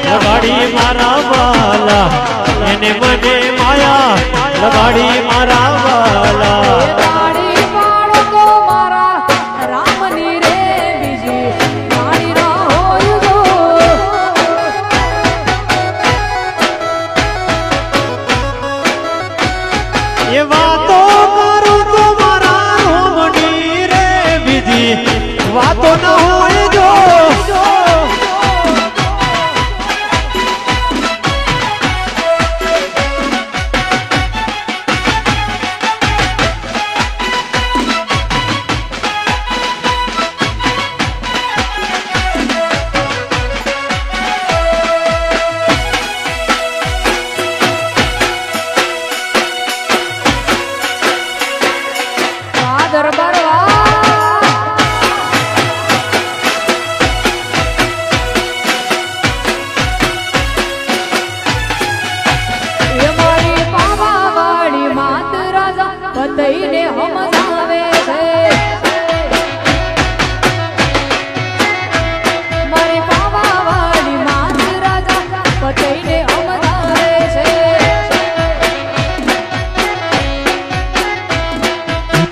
લગાડી મારા વાલા એને મને માયા લગાડી મારા વાલા એ વાતો કરું તો મારા રોમની રે બીજી વાતો ન હોય જો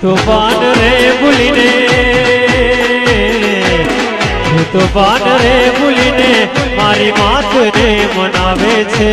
તોફાન રે ભૂલીને તોફાન રે ભૂલીને મારી માતને મનાવે છે